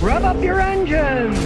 Rev up your engines!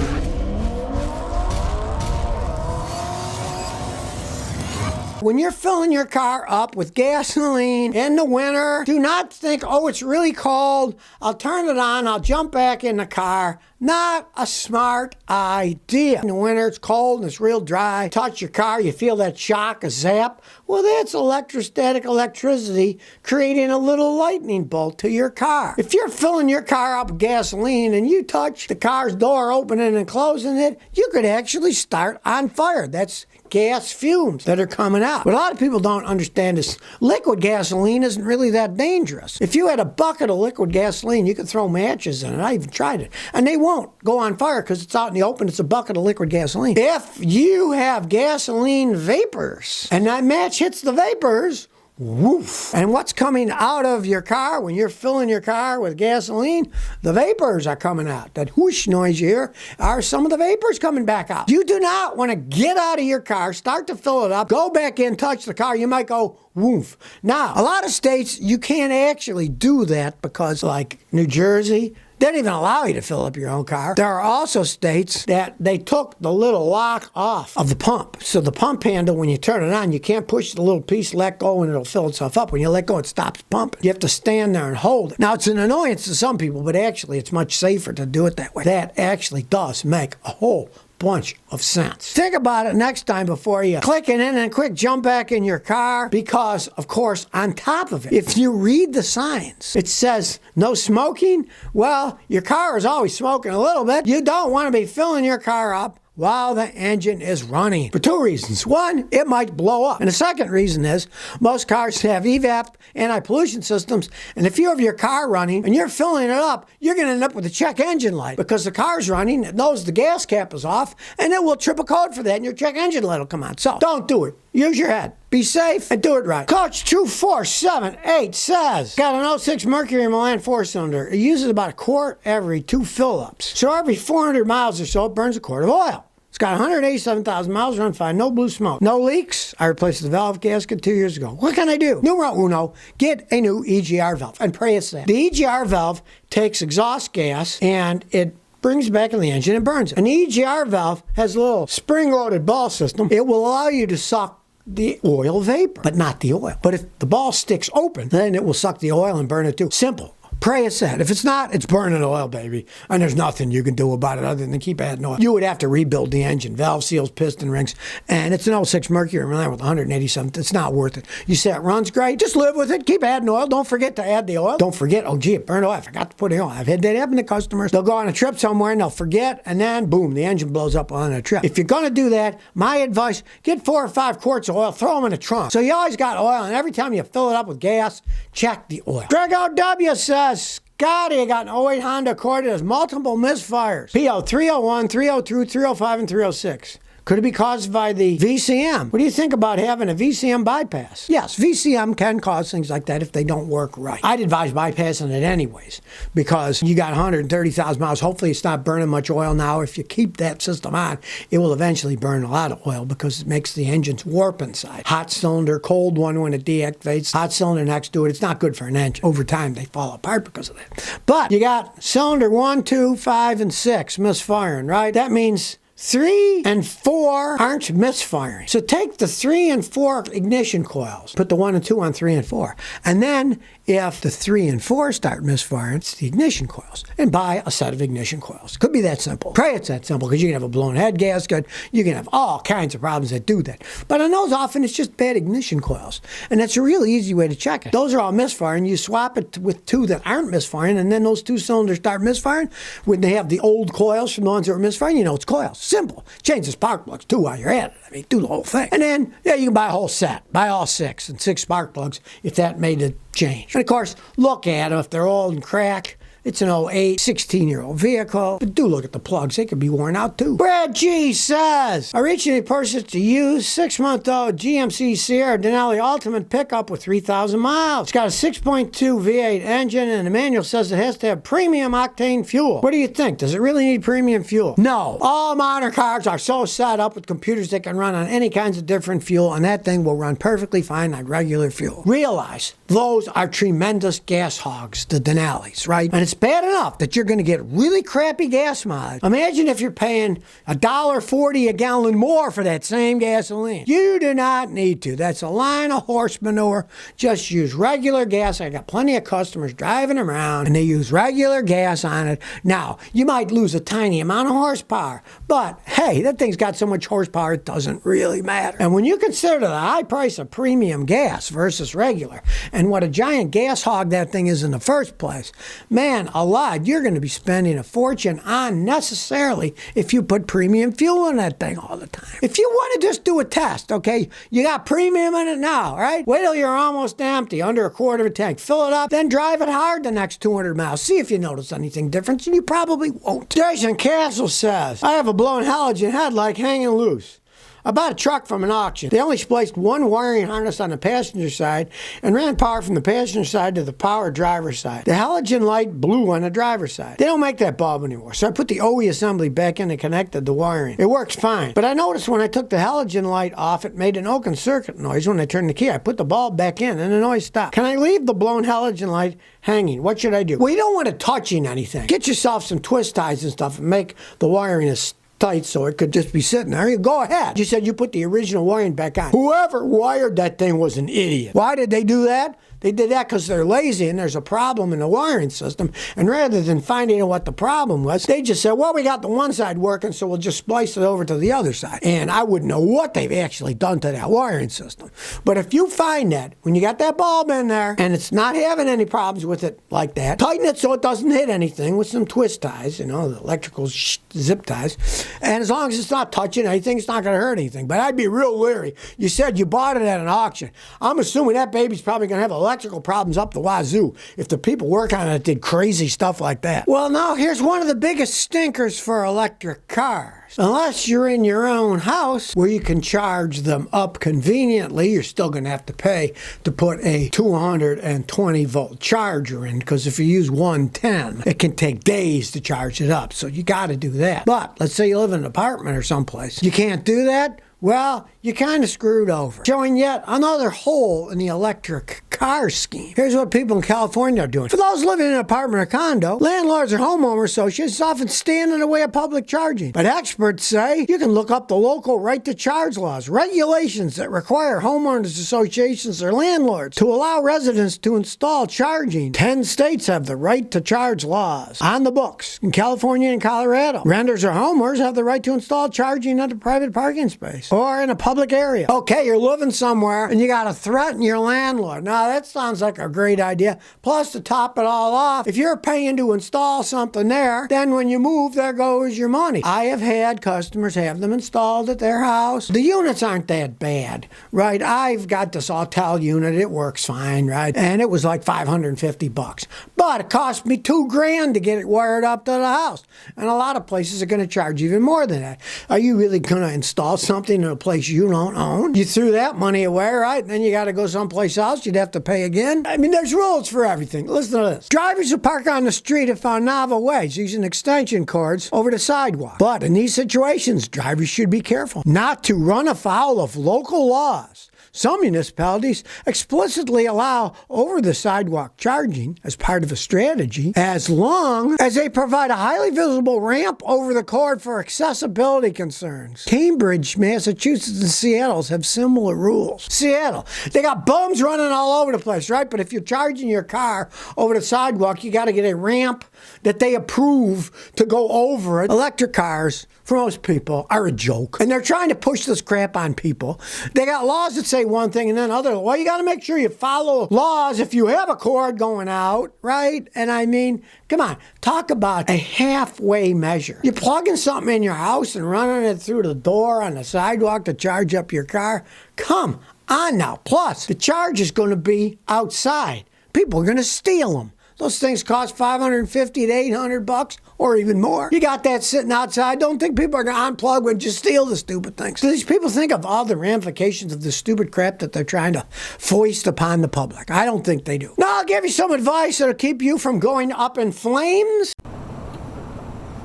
When you're filling your car up with gasoline in the winter, do not think, oh, it's really cold, I'll turn it on, I'll jump back in the car. Not a smart idea. In the winter, it's cold and it's real dry. Touch your car, you feel that shock, a zap. Well, that's electrostatic electricity creating a little lightning bolt to your car. If you're filling your car up with gasoline and you touch the car's door opening and closing it, you could actually start on fire. That's gas fumes that are coming out. What a lot of people don't understand is liquid gasoline isn't really that dangerous. If you had a bucket of liquid gasoline, you could throw matches in it. I even tried it. And they won't go on fire because it's out in the open. It's a bucket of liquid gasoline. If you have gasoline vapors and that match hits the vapors, woof. And what's coming out of your car when you're filling your car with gasoline? The vapors are coming out. That whoosh noise you hear are some of the vapors coming back out. You do not want to get out of your car, start to fill it up, go back in, touch the car. You might go woof. Now, a lot of states, you can't actually do that because, like New Jersey, they don't even allow you to fill up your own car. There are also states that they took the little lock off of the pump. So the pump handle, when you turn it on, you can't push the little piece, let go, and it'll fill itself up. When you let go, it stops pumping. You have to stand there and hold it. Now, it's an annoyance to some people, but actually, it's much safer to do it that way. That actually does make a whole bunch of sense. Think about it next time before you click it in and quick jump back in your car, because of course on top of it, if you read the signs, it says no smoking. Well, your car is always smoking a little bit. You don't want to be filling your car up while the engine is running for two reasons. One, it might blow up. And the second reason is most cars have evap anti-pollution systems, and if you have your car running and you're filling it up, you're going to end up with a check engine light because the car's running, it knows the gas cap is off, and it will trip a code for that, and your check engine light will come on. So don't do it. Use your head. Be safe and do it right. Coach 2478 says, got an 06 Mercury Milan 4-cylinder. It uses about a quart every 2 fill-ups. So every 400 miles or so, it burns a quart of oil. It's got 187,000 miles, run fine, no blue smoke, no leaks. I replaced the valve gasket 2 years ago. What can I do? Numero uno, get a new EGR valve and pray it's that. The EGR valve takes exhaust gas and it brings it back in the engine and burns it. An EGR valve has a little spring-loaded ball system. It will allow you to suck the oil vapor, but not the oil. But if the ball sticks open, then it will suck the oil and burn it too. Simple. Pray it's that. If it's not, it's burning oil, baby. And there's nothing you can do about it other than keep adding oil. You would have to rebuild the engine, valve seals, piston rings, and it's an 06 Mercury Milan with 187. It's not worth it. You say it runs great, just live with it. Keep adding oil. Don't forget to add the oil. Don't forget, oh gee, it burned oil. I forgot to put it on. I've had that happen to customers. They'll go on a trip somewhere and they'll forget, and then boom, the engine blows up on a trip. If you're going to do that, my advice, get 4 or 5 quarts of oil, throw them in the trunk. So you always got oil, and every time you fill it up with gas, check the oil. Greg O.W. says, Scotty, I got an 08 Honda Accord that has multiple misfires. PO 301, 302, 305, and 306. Could it be caused by the VCM? What do you think about having a VCM bypass? Yes, VCM can cause things like that if they don't work right. I'd advise bypassing it anyways because you got 130,000 miles. Hopefully it's not burning much oil now. If you keep that system on, it will eventually burn a lot of oil because it makes the engines warp inside. Hot cylinder, cold one when it deactivates, hot cylinder next to it. It's not good for an engine. Over time, they fall apart because of that. But you got cylinder 1, 2, 5, and 6 misfiring, right? That means 3 and 4 aren't misfiring. So take the 3 and 4 ignition coils, put the 1 and 2 on 3 and 4. And then if the 3 and 4 start misfiring, it's the ignition coils. And buy a set of ignition coils. Could be that simple. Pray it's that simple because you can have a blown head gasket. You can have all kinds of problems that do that. But on those, often it's just bad ignition coils. And that's a really easy way to check it. Those are all misfiring. You swap it with 2 that aren't misfiring, and then those 2 cylinders start misfiring. When they have the old coils from the ones that were misfiring, you know it's coils. Simple. Change the spark plugs too while you're at it. I mean, do the whole thing. And then, yeah, you can buy a whole set. Buy all 6 and 6 spark plugs if that made a change. And of course, look at them. If they're old and cracked, it's an 08, 16-year-old vehicle. But do look at the plugs. They could be worn out too. Brad G says, I recently purchased a used 6-month-old GMC Sierra Denali Ultimate pickup with 3,000 miles. It's got a 6.2 V8 engine, and the manual says it has to have premium octane fuel. What do you think? Does it really need premium fuel? No. All modern cars are so set up with computers that can run on any kinds of different fuel, and that thing will run perfectly fine on regular fuel. Realize those are tremendous gas hogs, the Denalis, right? And it's it's bad enough that you're going to get really crappy gas mileage. Imagine if you're paying $1.40 a gallon more for that same gasoline. You do not need to. That's a line of horse manure. Just use regular gas. I got plenty of customers driving around and they use regular gas on it. Now, you might lose a tiny amount of horsepower, but hey, that thing's got so much horsepower it doesn't really matter. And when you consider the high price of premium gas versus regular and what a giant gas hog that thing is in the first place, man alive, you're going to be spending a fortune unnecessarily if you put premium fuel in that thing all the time. If you want to just do a test, okay, you got premium in it now, right? Wait till you're almost empty, under a quarter of a tank. Fill it up, then drive it hard the next 200 miles. See if you notice anything different, and you probably won't. Jason Castle says, I have a blown halogen headlight hanging loose. I bought a truck from an auction. They only spliced one wiring harness on the passenger side and ran power from the passenger side to the power driver's side. The halogen light blew on the driver's side. They don't make that bulb anymore, so I put the OE assembly back in and connected the wiring. It works fine, but I noticed when I took the halogen light off, it made an open circuit noise when I turned the key. I put the bulb back in and the noise stopped. Can I leave the blown halogen light hanging? What should I do? Well, you don't want it touching anything. Get yourself some twist ties and stuff and make the wiring as tight so it could just be sitting there. You go ahead. You said you put the original wiring back on. Whoever wired that thing was an idiot. Why did they do that? They did that because they're lazy and there's a problem in the wiring system. And rather than finding out what the problem was, they just said, well, we got the one side working, so we'll just splice it over to the other side. And I wouldn't know what they've actually done to that wiring system. But if you find that, when you got that bulb in there and it's not having any problems with it like that, tighten it so it doesn't hit anything with some twist ties, you know, the electrical zip ties. And as long as it's not touching anything, it's not going to hurt anything. But I'd be real leery. You said you bought it at an auction. I'm assuming that baby's probably going to have electrical problems up the wazoo if the people working on it did crazy stuff like that. Well, now here's one of the biggest stinkers for electric cars. Unless you're in your own house where you can charge them up conveniently, you're still going to have to pay to put a 220 volt charger in, because if you use 110, it can take days to charge it up. So you got to do that. But let's say you live in an apartment or someplace. You can't do that? Well, you're kind of screwed over. Showing yet another hole in the electric car scheme. Here's what people in California are doing. For those living in an apartment or condo, landlords or homeowner associations often stand in the way of public charging. But experts say you can look up the local right to charge laws, regulations that require homeowners associations or landlords to allow residents to install charging. 10 states have the right to charge laws on the books. In California and Colorado, renters or homeowners have the right to install charging at a private parking space or in a public area. Okay, you're living somewhere and you got to threaten your landlord. Now, that sounds like a great idea. Plus, to top it all off, if you're paying to install something there, then when you move, there goes your money. I have had customers have them installed at their house. The units aren't that bad, right? I've got this Autel unit. It works fine, right? And it was like $550. But it cost me $2,000 to get it wired up to the house. And a lot of places are going to charge even more than that. Are you really going to install something in a place you don't own? You threw that money away, right? And then you got to go someplace else. You'd have to pay again. I mean, there's rules for everything. Listen to this. Drivers who park on the street have found novel ways using extension cords over the sidewalk. But in these situations, drivers should be careful not to run afoul of local laws. Some municipalities explicitly allow over-the-sidewalk charging as part of a strategy, as long as they provide a highly visible ramp over the cord for accessibility concerns. Cambridge, Massachusetts, and Seattle have similar rules. Seattle, they got bums running all over the place, right? But if you're charging your car over the sidewalk, you got to get a ramp that they approve to go over it. Electric cars, for most people, are a joke. And they're trying to push this crap on people. They got laws that say one thing and then other. Well, you got to make sure you follow laws if you have a cord going out, right? And I mean, come on, talk about a halfway measure. You're plugging something in your house and running it through the door on the sidewalk to charge up your car. Come on now. Plus, the charge is going to be outside. People are going to steal them. Those things cost $550 to $800 or even more. You got that sitting outside. Don't think people are going to unplug and just steal the stupid things. Do these people think of all the ramifications of the stupid crap that they're trying to foist upon the public? I don't think they do. Now, I'll give you some advice that'll keep you from going up in flames.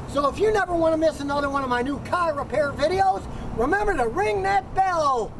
So if you never want to miss another one of my new car repair videos, remember to ring that bell.